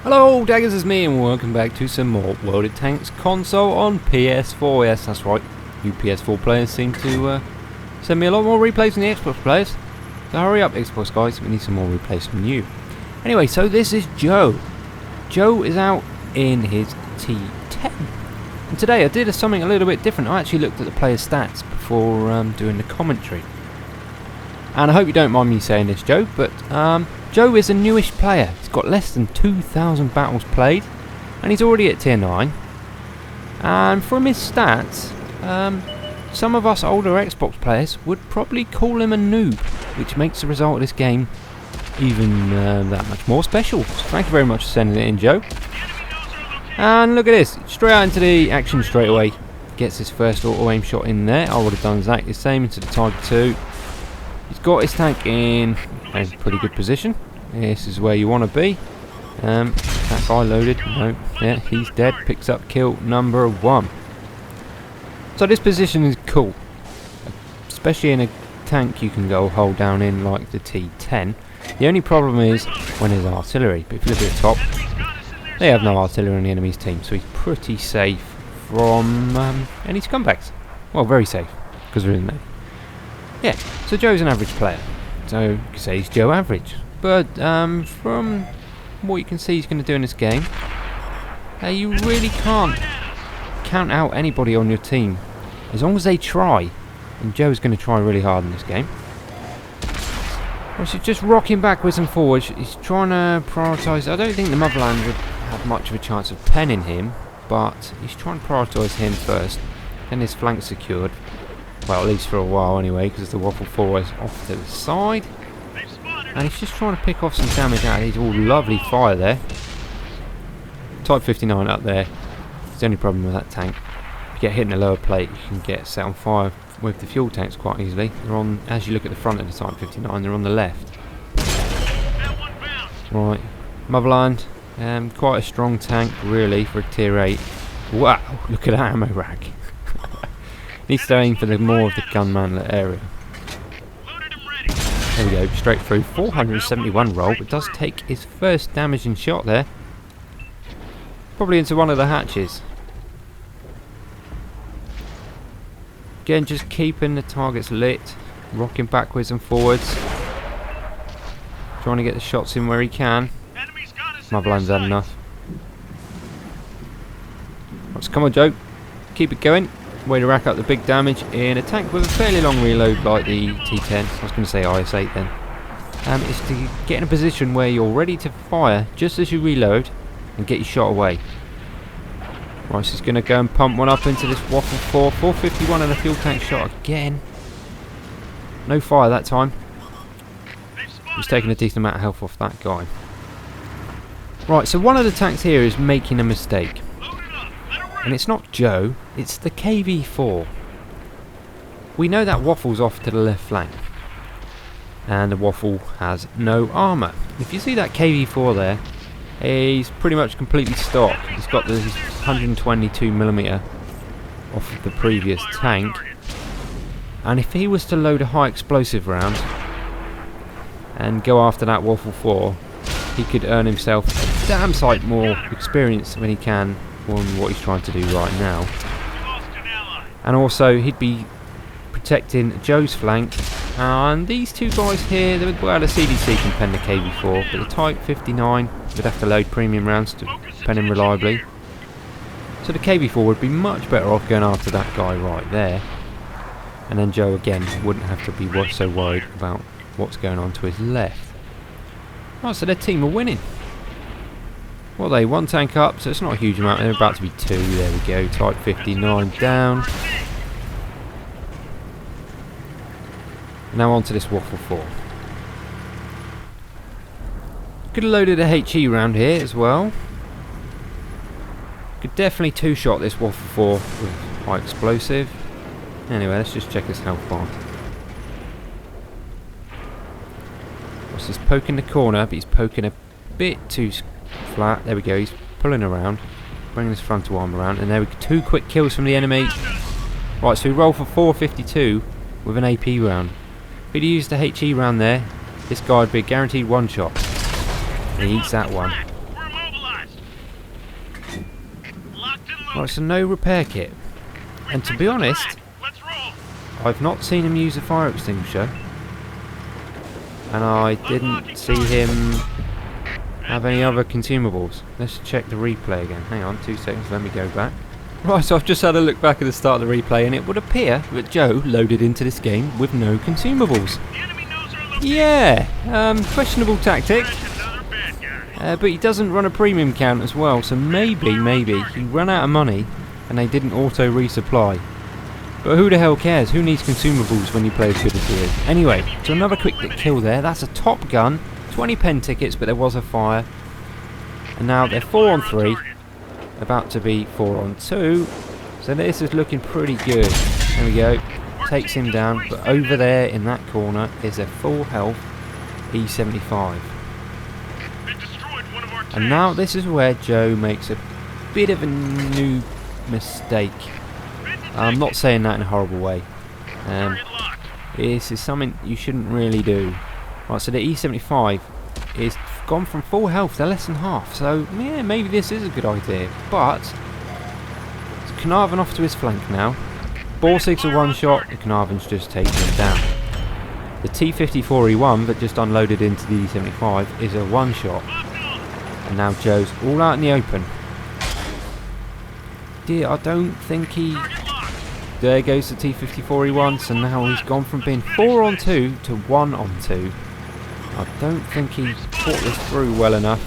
Hello, Daggers, is me, and welcome back to some more World of Tanks console on PS4. Yes, that's right. You PS4 players seem to send me a lot more replays than the Xbox players. So hurry up, Xbox guys. We need some more replays from you. Anyway, so this is Joe. Joe is out in his T-10. And today I did something a little bit different. I actually looked at the player's stats before doing the commentary. And I hope you don't mind me saying this, Joe, but Joe is a newish player. He's got less than 2,000 battles played, and he's already at tier 9. And from his stats, some of us older Xbox players would probably call him a noob, which makes the result of this game even that much more special. So thank you very much for sending it in, Joe. And look at this, straight out into the action straight away. Gets his first auto aim shot in there. I would have done exactly the same into the Tiger 2. He's got his tank in a pretty good position. This is where you want to be. That guy loaded. No, yeah, he's dead. Picks up kill number 1. So this position is cool, especially in a tank you can go hold down in like the T-10. The only problem is when there's artillery. But if you look at the top, they have no artillery on the enemy's team, so he's pretty safe from any scumbags. Well, very safe, because there isn't any. Yeah, so Joe's an average player, so you can say he's Joe average. But from what you can see he's going to do in this game, you really can't count out anybody on your team as long as they try. And Joe's going to try really hard in this game. Well, she's just rocking backwards and forwards. He's trying to prioritise. I don't think the Motherland would have much of a chance of penning him, but he's trying to prioritise him first. Then his flank secured. Well, at least for a while anyway, because the Waffle 4 is off to the side. And he's just trying to pick off some damage out of these all lovely fire there. Type 59 up there. It's the only problem with that tank. If you get hit in the lower plate, you can get set on fire with the fuel tanks quite easily. They're on, as you look at the front of the Type 59, they're on the left. Right, Motherland, quite a strong tank really for a tier 8. Wow, look at that ammo rack. Needs to aim for the more of the gunmanlet area. There we go, straight through. 471 roll, but does take his first damaging shot there. Probably into one of the hatches. Again, just keeping the targets lit, rocking backwards and forwards. Trying to get the shots in where he can. Motherland's had enough. Right, come on, Joe. Keep it going. Way to rack up the big damage in a tank with a fairly long reload like the T-10. I was going to say IS-8 then. Is to get in a position where you're ready to fire just as you reload and get your shot away. Right, so he's going to go and pump one up into this Waffle 4. 451 and a fuel tank shot again. No fire that time. He's taking a decent amount of health off that guy. Right, so one of the tanks here is making a mistake. And it's not Joe, it's the KV4. We know that Waffle's off to the left flank. And the Waffle has no armour. If you see that KV4 there, he's pretty much completely stock. He's got the 122mm off of the previous tank. And if he was to load a high explosive round and go after that Waffle 4, he could earn himself a damn sight more experience than he can on what he's trying to do right now. And also he'd be protecting Joe's flank, and these two guys here, well, the CDC can pen the KV4, but the Type 59 would have to load premium rounds to pen him reliably. So the KV4 would be much better off going after that guy right there, and then Joe again wouldn't have to be so worried about what's going on to his left. Oh, so their team are winning. Well, they one tank up, so it's not a huge amount. They're about to be 2. There we go. Type 59 down. Now on to this Waffle 4. Could have loaded a HE round here as well. Could definitely two-shot this Waffle 4 with high explosive. Anyway, let's just check his health bar. What's this? Poking the corner, but he's poking a bit too flat. There we go, he's pulling around, bringing his frontal arm around, and there we go, 2 quick kills from the enemy. Right, so we roll for 452 with an AP round. If he'd used the HE round there, this guy would be a guaranteed one shot. And he eats that one. Right, so no repair kit. And to be honest, I've not seen him use a fire extinguisher. And I didn't see him have any other consumables. Let's check the replay again. Hang on, 2 seconds, let me go back. Right, so I've just had a look back at the start of the replay, and it would appear that Joe loaded into this game with no consumables. Yeah, questionable tactic. But he doesn't run a premium count as well, so maybe he ran out of money and they didn't auto resupply. But who the hell cares? Who needs consumables when you play as good as he is? Anyway, so another quick kill there. That's a top gun. 20 pen tickets, but there was a fire. And now they're 4 on 3. About to be 4 on 2. So this is looking pretty good. There we go. Takes him down. But over there in that corner is a full health E75. And now this is where Joe makes a bit of a new mistake. I'm not saying that in a horrible way. This is something you shouldn't really do. Right, so the E75 is gone from full health to less than half. So yeah, maybe this is a good idea. But it's Carnarvon off to his flank now. Borsig's a one shot. The Carnarvon's just taking him down. The T-54E1 that just unloaded into the E75 is a one shot. And now Joe's all out in the open. Dear, I don't think he... There goes the T-54E1, so now he's gone from being 4 on 2 to 1 on 2. I don't think he thought this through well enough.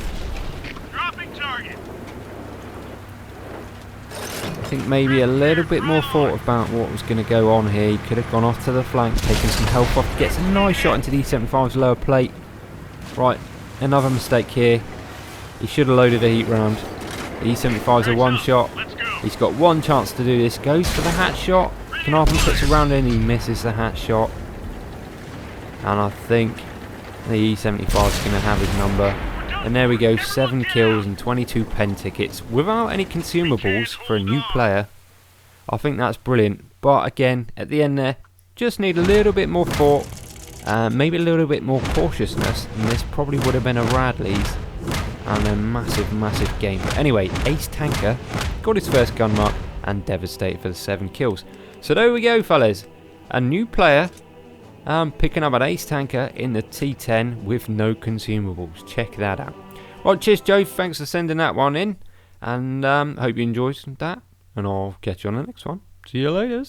I think maybe a little bit more thought about what was going to go on here. He could have gone off to the flank, taken some health off, gets a nice shot into the E75's lower plate. Right, another mistake here. He should have loaded a heat round. The E75's a one shot. He's got one chance to do this. Goes for the hat shot. Carnarvon puts a round in. He misses the hat shot. And I think the E75 is going to have his number. And there we go. 7 kills and 22 pen tickets without any consumables for a new player. I think that's brilliant. But again, at the end there, just need a little bit more thought. Maybe a little bit more cautiousness. And this probably would have been a Radley's. And a massive game. But anyway, Ace Tanker got his first gun mark and devastated for the 7 kills. So there we go, fellas. A new player picking up an Ace Tanker in the T-10 with no consumables. Check that out. Right, cheers, Joe. Thanks for sending that one in. And hope you enjoyed that. And I'll catch you on the next one. See you later.